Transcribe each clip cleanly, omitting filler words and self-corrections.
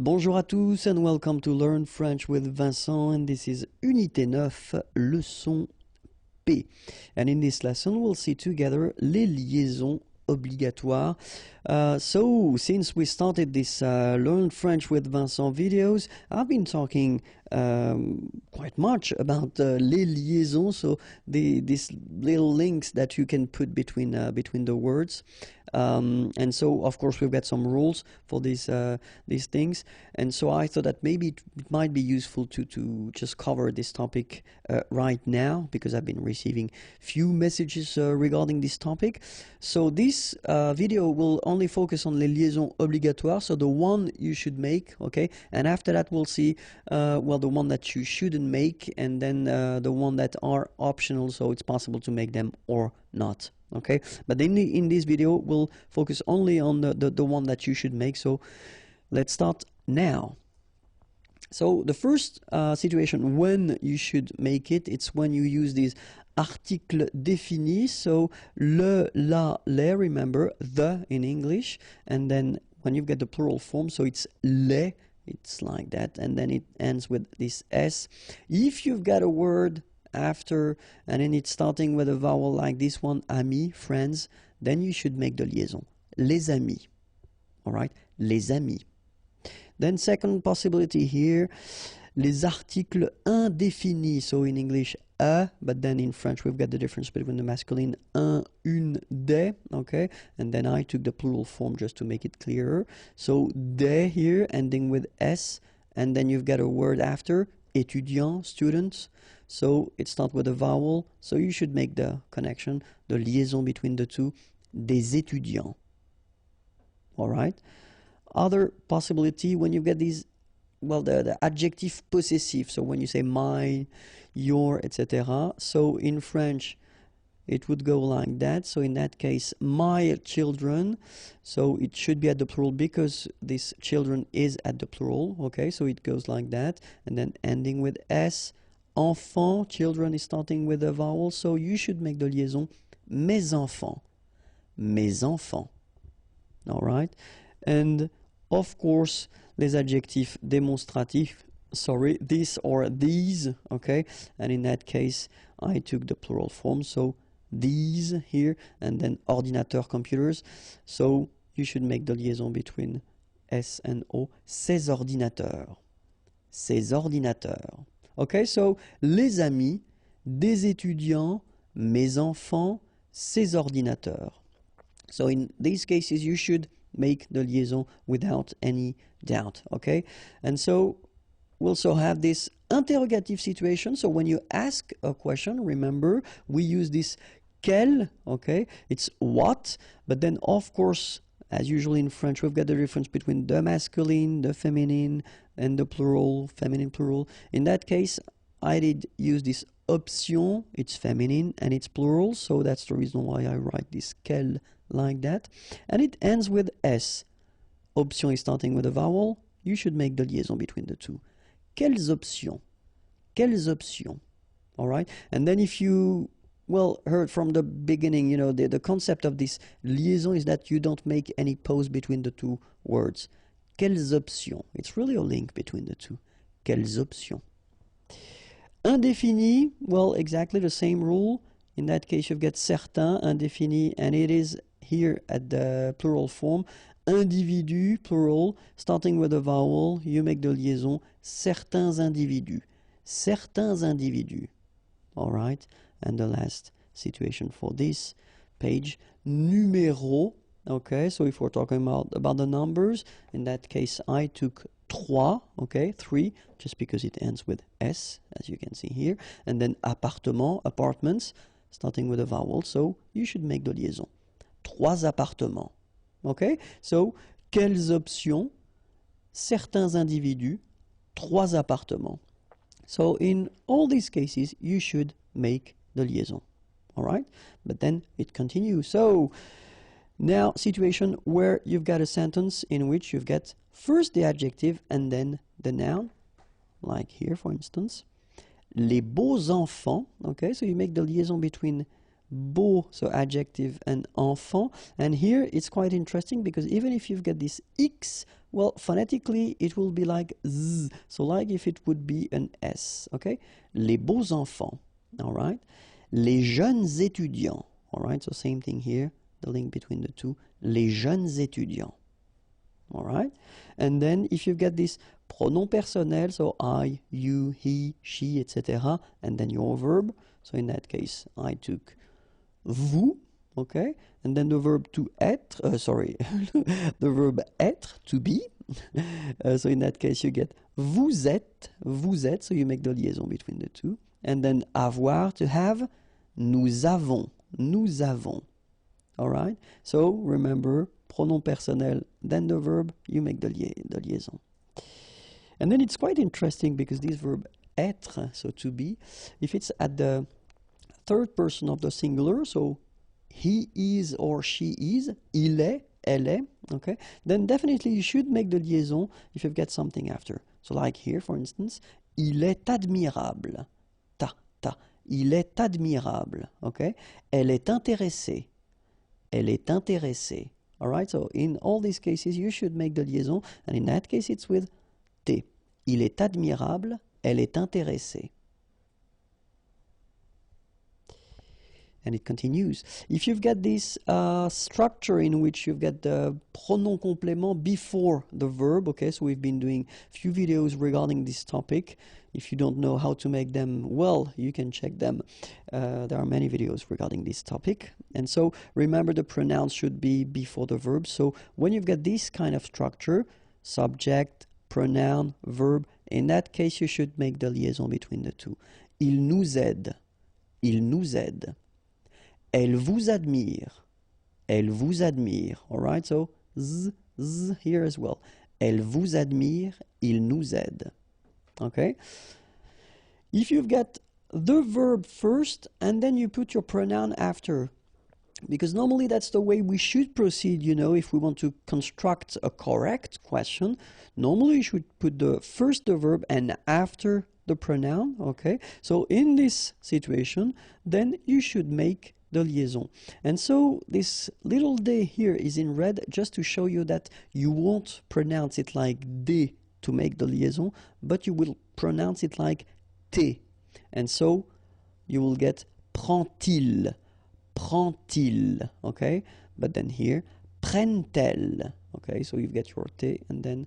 Bonjour à tous and welcome to Learn French with Vincent, and this is Unité 9, leçon P. And in this lesson we'll see together les liaisons obligatoires. So since we started this Learn French with Vincent videos, I've been talking quite much about les liaisons, so these little links that you can put between the words. And so of course we've got some rules for these things, and so I thought that maybe it might be useful to just cover this topic right now, because I've been receiving few messages regarding this topic. So this video will only focus on les liaisons obligatoires, so the one you should make, okay, and after that we'll see well, the one that you shouldn't make, and then the one that are optional, so it's possible to make them or not. Okay, but in this video we'll focus only on the one that you should make. So let's start now. So the first situation when you should make it, it's when you use these articles définis, so le, la, les, remember, the in English, and then when you've got the plural form, so it's les, it's like that, and then it ends with this s. If you've got a word after and then it's starting with a vowel like this one, amis, friends, then you should make the liaison, les amis. All right, les amis. Then second possibility here, les articles indéfinis, so in English a, but then in French we've got the difference between the masculine un, une, des, okay, and then I took the plural form just to make it clearer. So des here ending with s, and then you've got a word after, étudiant, students, so it starts with a vowel, so you should make the connection, the liaison between the two, des étudiants. All right. Other possibility, when you get these, well, the adjective possessive, so when you say mine, your, etc. So in French it would go like that. So in that case, my children, so it should be at the plural because this children is at the plural, okay, so it goes like that, and then ending with s. Enfant, children is starting with a vowel, so you should make the liaison mes enfants, mes enfants. All right, and of course les adjectifs démonstratifs, sorry, this or these, okay, and in that case I took the plural form, so these here, and then ordinateur, computers, so you should make the liaison between s and o, ces ordinateurs, ces ordinateurs. Okay, so les amis, des étudiants, mes enfants, ces ordinateurs. So in these cases you should make the liaison without any doubt, okay? And so we also have this interrogative situation. So when you ask a question, remember we use this quel, okay? It's what, but then of course, as usually in French, we've got the difference between the masculine, the feminine, and the plural, feminine, plural. In that case, I did use this option, it's feminine and it's plural, so that's the reason why I write this quel like that. And it ends with s. Option is starting with a vowel, you should make the liaison between the two. Quelles options? Quelles options? All right, and then if you heard from the beginning, you know, the concept of this liaison is that you don't make any pause between the two words. Quelles options? It's really a link between the two. Quelles options? Indéfini, well, exactly the same rule. In that case, you've got certains, indéfini, and it is here at the plural form. Individu, plural, starting with a vowel, you make the liaison, certains individus. Certains individus. All right, and the last situation for this page, numéro. Okay, so if we're talking about the numbers, in that case I took trois, okay, 3, just because it ends with s, as you can see here, and then appartement, apartments, starting with a vowel, so you should make the liaison. Trois appartements. Okay, so quelles options? Certains individus, trois appartements. So in all these cases, you should make the liaison. All right, but then it continues. So now situation where you've got a sentence in which you've got first the adjective and then the noun, like here for instance, les beaux enfants. Okay, so you make the liaison between beau, so adjective and enfant. And here it's quite interesting because even if you've got this X, well, phonetically it will be like Z, so like if it would be an S, okay? Les beaux enfants, all right? Les jeunes étudiants, all right? So same thing here, the link between the two, les jeunes étudiants, all right? And then if you've got this pronom personnel, so I, you, he, she, etc., and then your verb, so in that case, I took vous, okay, and then the verb to être, the verb être, to be, so in that case you get vous êtes, so you make the liaison between the two, and then avoir, to have, nous avons, all right, so remember, pronom personnel, then the verb, you make the liaison. And then it's quite interesting because this verb être, so to be, if it's at the third person of the singular, so he is or she is, il est, elle est, okay, then definitely you should make the liaison if you've got something after. So like here, for instance, il est admirable, il est admirable, okay, elle est intéressée, all right, so in all these cases you should make the liaison, and in that case it's with T. Il est admirable, elle est intéressée. And it continues. If you've got this structure in which you've got the pronom complément before the verb, okay, so we've been doing a few videos regarding this topic. If you don't know how to make them, well, you can check them. There are many videos regarding this topic. And so remember the pronouns should be before the verb. So when you've got this kind of structure, subject, pronoun, verb, in that case you should make the liaison between the two. Il nous aide, elle vous admire, all right, so z here as well, elle vous admire, il nous aide, okay? If you've got the verb first and then you put your pronoun after, because normally that's the way we should proceed, you know, if we want to construct a correct question. Normally you should put first the verb and after the pronoun, okay? So in this situation, then you should make the liaison. And so this little d here is in red just to show you that you won't pronounce it like d to make the liaison, but you will pronounce it like t. And so you will get prend-il, okay? But then here, prennent-elles, okay? So you get your t and then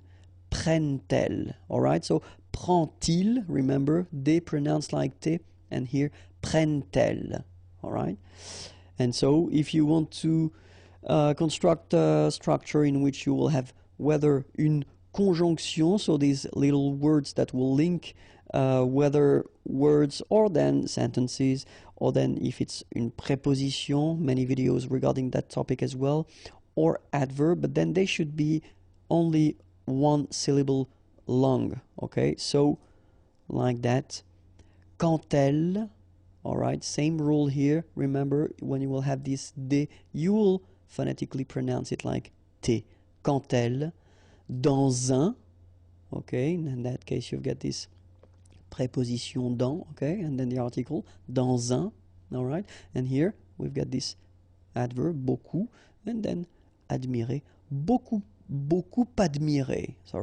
prennent-elles, all right? So prend-il, remember, they pronounce like t, and here prennent-elles, all right? And so if you want to construct a structure in which you will have whether une conjonction, so these little words that will link whether words or then sentences, or then if it's une préposition, many videos regarding that topic as well, or adverb, but then they should be only one syllable long, okay? So like that, quand elle, all right, same rule here. Remember, when you will have this d, you will phonetically pronounce it like t. Quand elle, dans un, okay, in that case you've got this préposition dans, okay, and then the article, dans un, all right, and here we've got this adverb, beaucoup, and then admirer, beaucoup admirer, all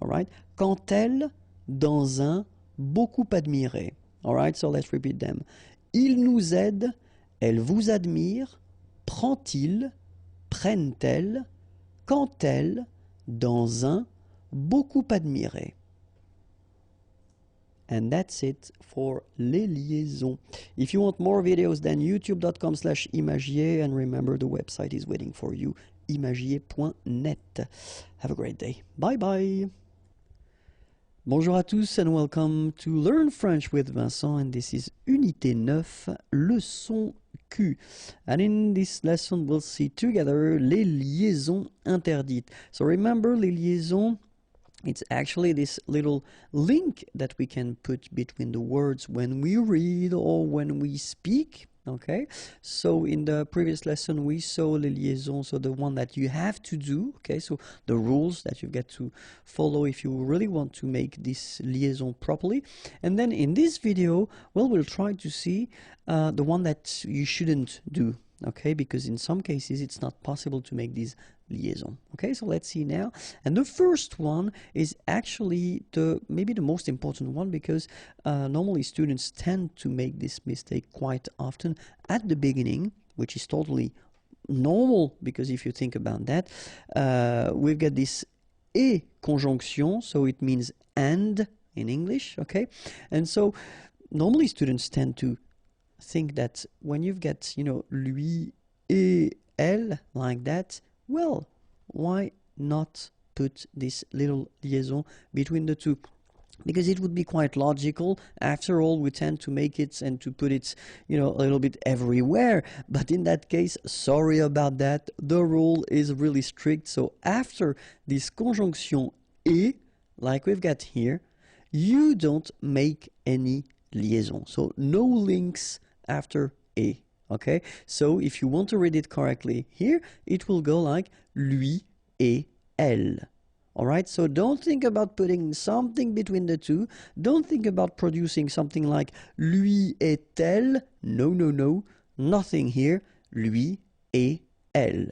right, quand elle, dans un, beaucoup admirer, all right, so let's repeat them. Il nous aide, elle vous admire, prend-il, prennent-elles, quand elle, dans un, beaucoup admiré. And that's it for les liaisons. If you want more videos, then youtube.com/imagier, and remember the website is waiting for you, imagier.net. Have a great day. Bye bye. Bonjour à tous and welcome to Learn French with Vincent, and this is Unité 9, leçon Q. And in this lesson we'll see together les liaisons interdites. So remember, les liaisons, it's actually this little link that we can put between the words when we read or when we speak, Okay, so in the previous lesson we saw the liaison, so the one that you have to do, okay, so the rules that you've got to follow if you really want to make this liaison properly. And then in this video, well, we'll try to see the one that you shouldn't do, okay, because in some cases it's not possible to make this liaison. Okay, so let's see now. And the first one is actually maybe the most important one, because normally students tend to make this mistake quite often at the beginning, which is totally normal, because if you think about that, we've got this et conjonction, so it means and in English, okay? And so normally students tend to think that when you've got, you know, lui et elle like that, well, why not put this little liaison between the two? Because it would be quite logical. After all, we tend to make it and to put it, you know, a little bit everywhere. But in that case, sorry about that. The rule is really strict. So after this conjonction et, like we've got here, you don't make any liaison. So no links after et. Okay, so if you want to read it correctly here, it will go like lui et elle. All right, so don't think about putting something between the two. Don't think about producing something like lui et elle. No, no, no, nothing here. Lui et elle.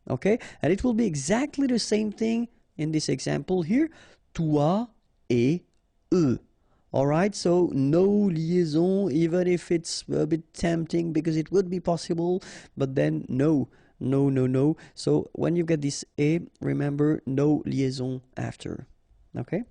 Okay, and it will be exactly the same thing in this example here. Toi et eux. Alright, so no liaison, even if it's a bit tempting, because it would be possible, but then no. So when you get this et, remember, no liaison after. Okay?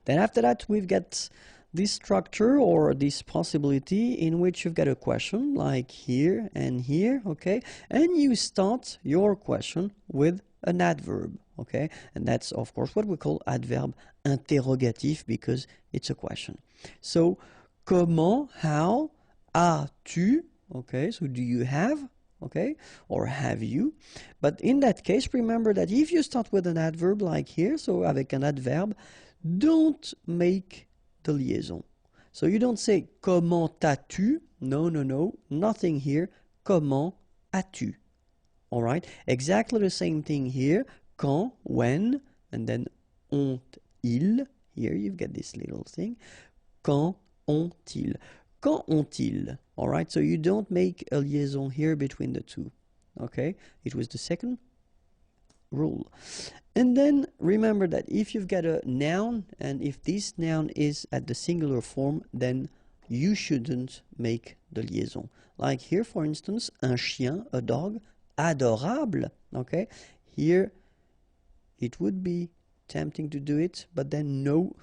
Then after that, we've got this structure or this possibility in which you've got a question like here and here, okay? And you start your question with an adverb, okay? And that's, of course, what we call adverb interrogatif, because it's a question. So, comment, how, as-tu, okay? So, do you have, okay? Or have you? But in that case, remember that if you start with an adverb like here, so avec un adverbe, don't make the liaison. So you don't say comment as-tu? No, nothing here. Comment as-tu? All right, exactly the same thing here. Quand, when, and then ont-ils. Here you've got this little thing. Quand ont-ils? Quand ont-ils? All right, so you don't make a liaison here between the two. Okay, it was the second rule. And then remember that if you've got a noun, and if this noun is at the singular form, then you shouldn't make the liaison. Like here, for instance, un chien, a dog, adorable, okay? Here, it would be tempting to do it, but then no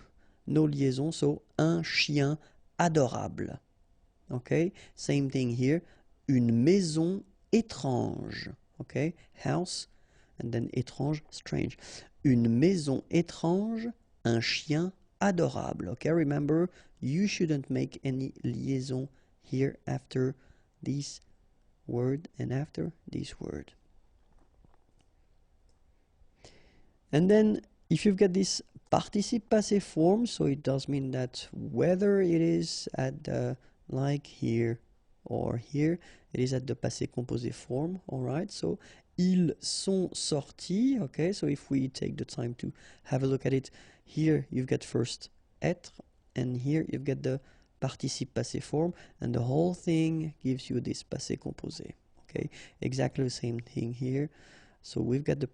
liaison, so un chien adorable, okay? Same thing here, une maison étrange, okay? House, and then étrange, strange. Une maison étrange, un chien adorable. Okay, remember, you shouldn't make any liaison here after this word and after this word. And then, if you've got this participe passé form, so it does mean that whether it is at the, like here or here, it is at the passé composé form, alright? So, ils sont sortis, okay? So if we take the time to have a look at it, here you've got first être, and here you've got the participe passé form, and the whole thing gives you this passé composé, okay? Exactly the same thing here. So we've got the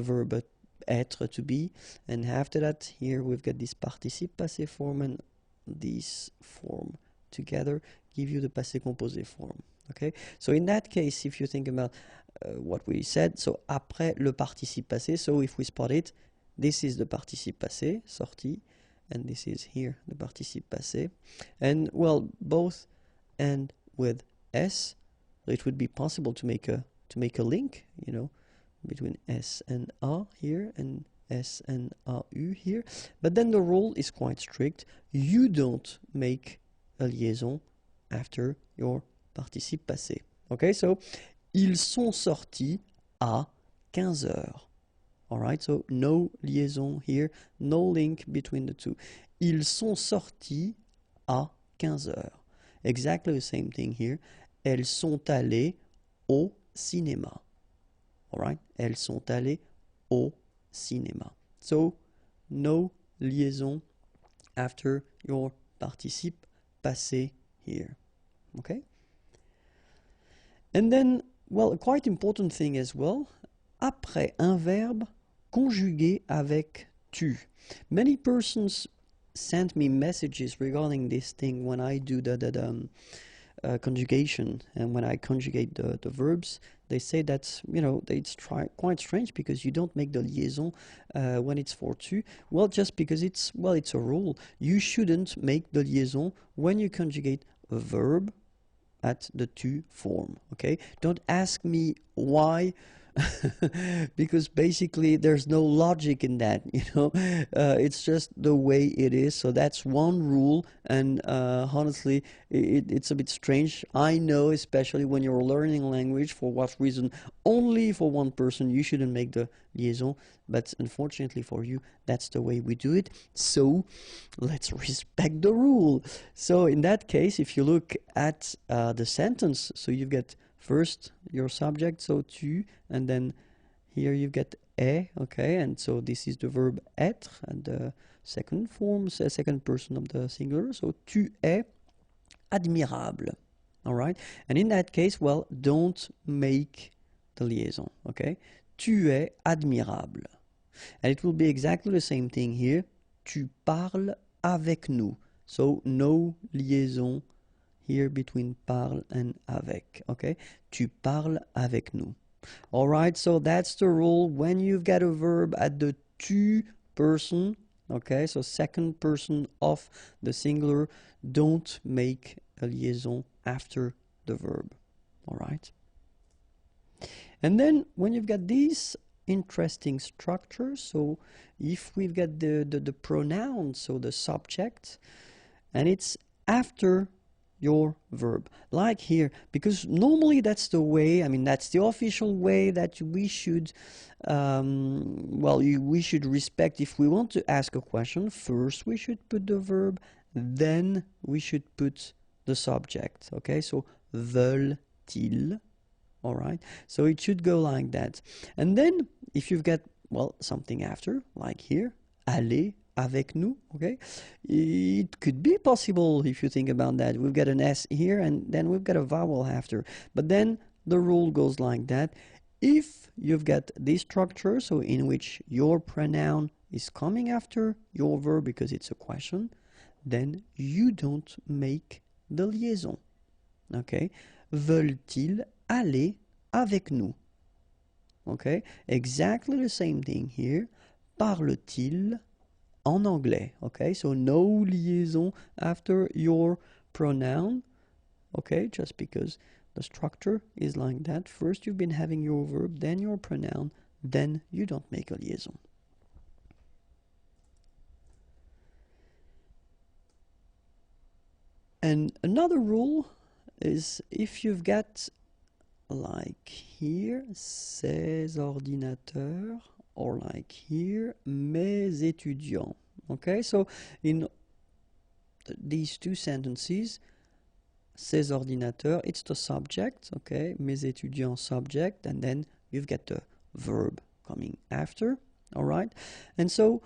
verb être, to be, and after that, here we've got this participe passé form, and this form together give you the passé composé form. Okay, so in that case, if you think about what we said, so après le participe passé, so if we spot it, this is the participe passé, sorti, and this is here the participe passé, and well, both end with s, it would be possible to make a link, you know, between s and a here and s and au here, but then the rule is quite strict. You don't make a liaison after your participe passé. Okay, so ils sont sortis à 15 heures. Alright, so no liaison here, no link between the two. Ils sont sortis à 15 heures. exactly the same thing here. Elles sont allées au cinéma. All right? Elles sont allées au cinéma. So, no liaison after your participe passé here. Okay? And then, well, a quite important thing as well, après un verbe conjugué avec tu. Many persons send me messages regarding this thing when I do the conjugation, and when I conjugate the verbs, they say that, you know, it's quite strange because you don't make the liaison when it's for tu. Well, just because it's a rule. You shouldn't make the liaison when you conjugate a verb at the tu form. Okay, don't ask me why. Because basically there's no logic in that, you know. It's just the way it is. So that's one rule, and honestly, it's a bit strange. I know, especially when you're learning language, for what reason only for one person you shouldn't make the liaison, but unfortunately for you, that's the way we do it. So let's respect the rule. So in that case, if you look at the sentence, so you've got first your subject, so tu, and then here you get est, okay, and so this is the verb être, and the second form, second person of the singular, so tu es admirable. All right, and in that case, well, don't make the liaison, okay. Tu es admirable, and it will be exactly the same thing here. Tu parles avec nous, so no liaison here between parle and avec, okay? Tu parles avec nous. All right, so that's the rule. When you've got a verb at the tu person, okay, so second person of the singular, don't make a liaison after the verb. All right? And then when you've got these interesting structures, so if we've got the pronoun, so the subject, and it's after your verb, like here, because normally that's the way, I mean, that's the official way that we should, we should respect. If we want to ask a question, first we should put the verb, then we should put the subject, okay? So, veulent-ils, all right? So it should go like that. And then, if you've got, well, something after, like here, aller avec nous, okay? It could be possible if you think about that. We've got an S here, and then we've got a vowel after. But then the rule goes like that. If you've got this structure, so in which your pronoun is coming after your verb because it's a question, then you don't make the liaison, okay? Veulent-ils aller avec nous? Okay, exactly the same thing here. Parle-t-il en anglais? Okay, so no liaison after your pronoun. Okay, just because the structure is like that. First you've been having your verb, then your pronoun, then you don't make a liaison. And another rule is if you've got, like here, ces ordinateurs, or like here, mes étudiants. Okay, so in these two sentences, ces ordinateurs, it's the subject, okay, mes étudiants subject, and then you've got the verb coming after, all right? And so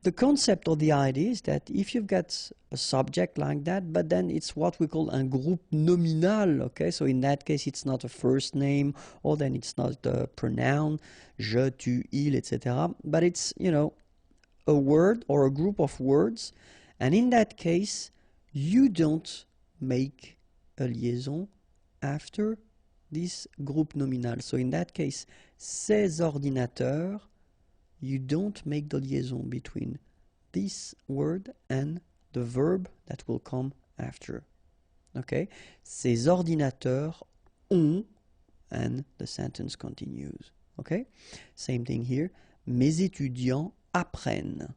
the concept or the idea is that if you've got a subject like that, but then it's what we call un groupe nominal, okay? So in that case, it's not a first name, or then it's not the pronoun, je, tu, il, etc. But it's, you know, a word or a group of words. And in that case, you don't make a liaison after this groupe nominal. So in that case, ces ordinateurs, you don't make the liaison between this word and the verb that will come after. Okay? Ces ordinateurs ont, and the sentence continues. Okay? Same thing here. Mes étudiants apprennent.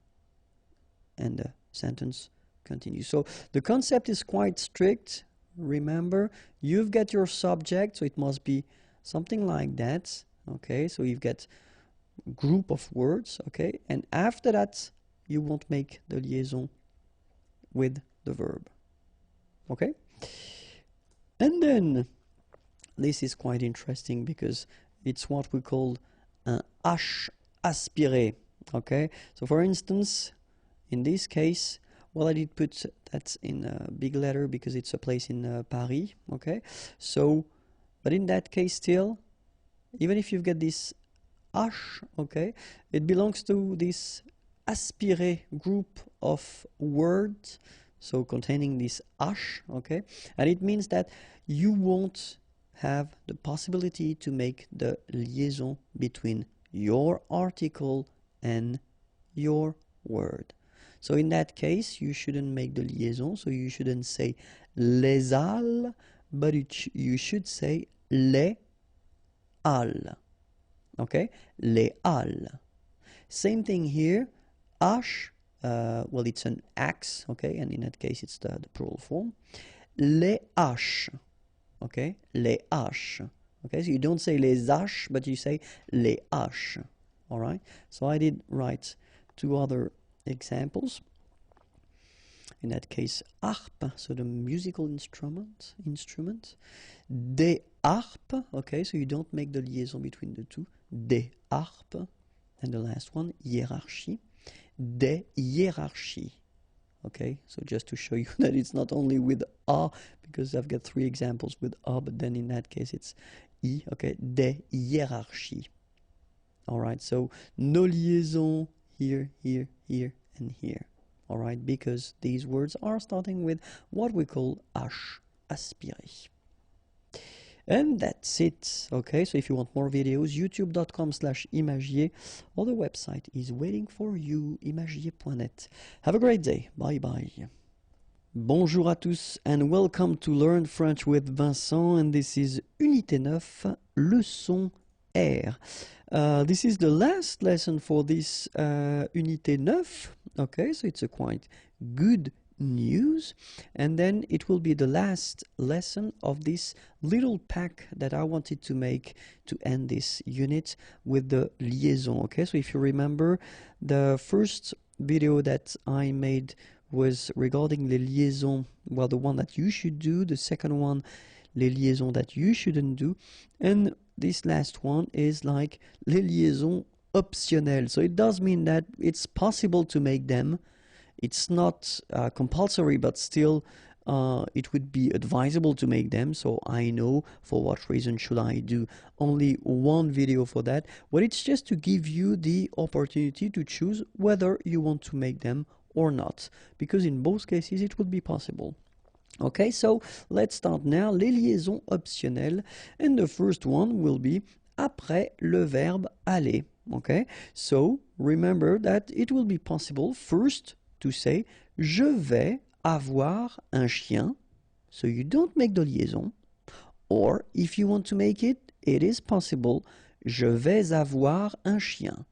And the sentence continues. So the concept is quite strict. Remember, you've got your subject, so it must be something like that. Okay? So you've got group of words, okay, and after that you won't make the liaison with the verb. Okay, And then, this is quite interesting because it's what we call un H aspiré. Okay, so for instance, in this case, well, I did put that in a big letter because it's a place in Paris. Okay, so, but in that case, still, even if you've got this H, okay, it belongs to this aspiré group of words, so containing this H, okay, and it means that you won't have the possibility to make the liaison between your article and your word. So in that case, you shouldn't make the liaison, so you shouldn't say les halles, but you should say les halles. Okay, les halles. Same thing here. H, well, it's an axe, okay, and in that case, it's the plural form. Les haches, okay, les haches. Okay, so you don't say les haches, but you say les haches. All right. So I did write two other examples. In that case, harpe, so the musical instrument. Des harpes, okay, so you don't make the liaison between the two. Des harpes. And the last one, hiérarchie. Des hiérarchies. Okay, so just to show you that it's not only with A, because I've got three examples with A, but then in that case it's I, okay, des hiérarchies. All right, so no liaison here, here, here, and here. All right, because these words are starting with what we call H aspiré. And that's it. Okay, so if you want more videos, youtube.com/imagier, or the website is waiting for you, imagier.net. Have a great day. Bye bye. Bonjour à tous and welcome to Learn French with Vincent, and this is Unité 9, leçon R. This is the last lesson for this Unité 9. Okay, so it's a quite good news, and then it will be the last lesson of this little pack that I wanted to make to end this unit with the liaison. Okay, so if you remember, the first video that I made was regarding les liaisons, well, the one that you should do, the second one, les liaisons that you shouldn't do, and this last one is like les liaisons optionnelles. So it does mean that it's possible to make them. It's not compulsory, but still it would be advisable to make them. So I know for what reason should I do only one video for that. But it's just to give you the opportunity to choose whether you want to make them or not, because in both cases it would be possible. Okay, so let's start now. Les liaisons optionnelles, and the first one will be après le verbe aller. Okay, so remember that it will be possible first to say je vais avoir un chien, so you don't make the liaison, or if you want to make it, it is possible je vais avoir un chien.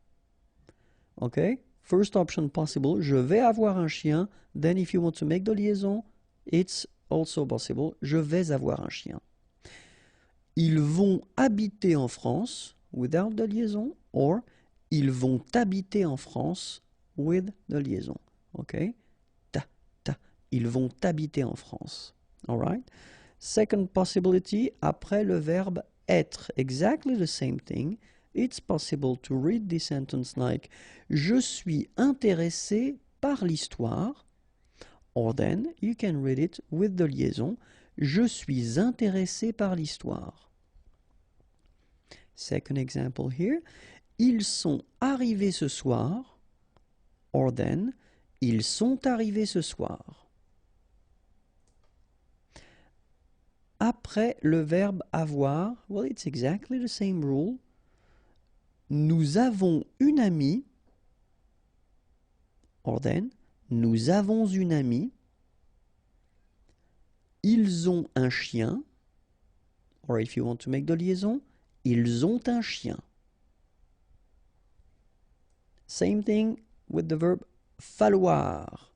Okay, first option possible, je vais avoir un chien. Then if you want to make the liaison, it's also possible je vais avoir un chien. Ils vont habiter en France without the liaison, or ils vont habiter en France with the liaison. Okay, ils vont habiter en France. All right. Second possibility, après le verbe être, exactly the same thing. It's possible to read this sentence like je suis intéressé par l'histoire, or then you can read it with the liaison je suis intéressé par l'histoire. Second example here, ils sont arrivés ce soir, or then ils sont arrivés ce soir. Après le verbe avoir, well, it's exactly the same rule. Nous avons une amie, or then, nous avons une amie. Ils ont un chien, or if you want to make the liaison, ils ont un chien. Same thing with the verb falloir.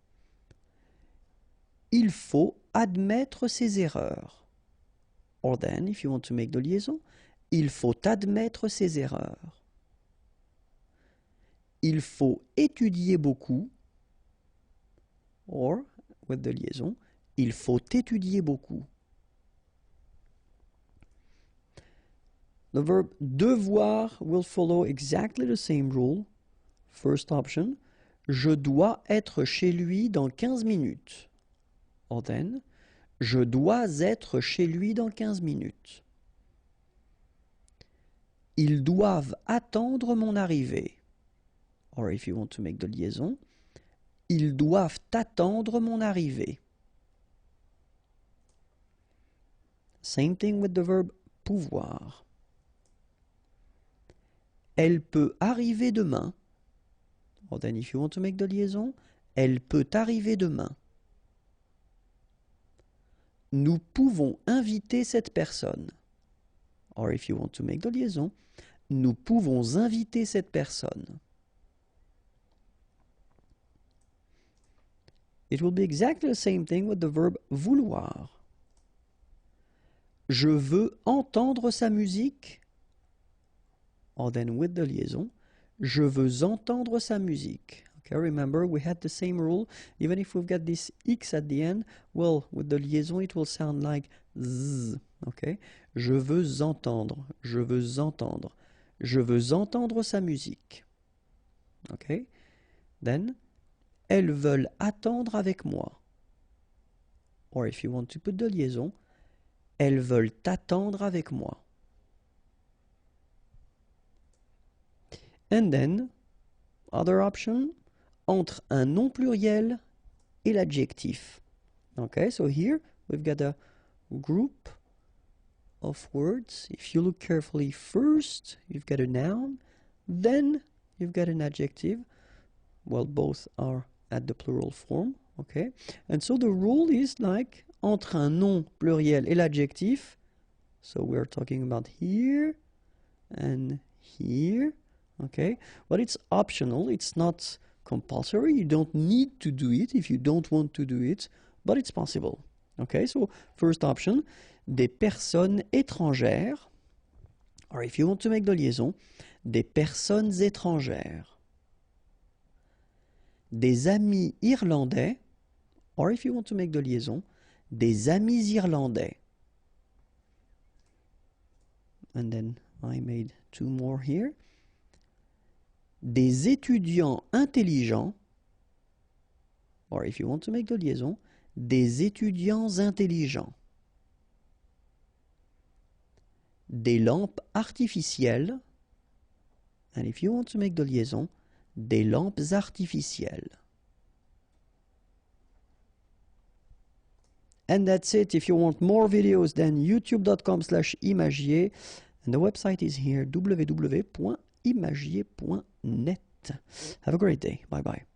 Il faut admettre ses erreurs. Or then, if you want to make the liaison, il faut admettre ses erreurs. Il faut étudier beaucoup. Or, with the liaison, Il faut étudier beaucoup. The verb devoir will follow exactly the same rule. First option, je dois être chez lui dans 15 minutes. Or then, je dois être chez lui dans 15 minutes. Ils doivent attendre mon arrivée. Or if you want to make the liaison, ils doivent attendre mon arrivée. Same thing with the verb pouvoir. Elle peut arriver demain. Or then if you want to make the liaison, elle peut arriver demain. Nous pouvons inviter cette personne. Or if you want to make the liaison, nous pouvons inviter cette personne. It will be exactly the same thing with the verb vouloir. Je veux entendre sa musique. Or then with the liaison, je veux entendre sa musique. Okay, remember we had the same rule. Even if we've got this X at the end, well, with the liaison it will sound like Z. Okay? Je veux entendre, je veux entendre. Je veux entendre sa musique. Okay? Then, elles veulent attendre avec moi. Or if you want to put the liaison, elles veulent attendre avec moi. And then, other option, entre un nom pluriel et l'adjectif. Okay, so here we've got a group of words. If you look carefully, first you've got a noun, then you've got an adjective. Well, both are at the plural form. Okay, and so the rule is like entre un nom pluriel et l'adjectif. So we're talking about here and here. Okay, but it's optional. It's not compulsory. You don't need to do it if you don't want to do it, but it's possible. Okay, so first option, des personnes étrangères, or if you want to make the liaison, des personnes étrangères. Des amis irlandais, or if you want to make the liaison, des amis irlandais. And then I made two more here. Des étudiants intelligents, or if you want to make the liaison, des étudiants intelligents. Des lampes artificielles, and if you want to make the liaison, des lampes artificielles. And that's it. If you want more videos, then youtube.com/imagier, and the website is here, www.imagier.net. Have a great day. Bye bye.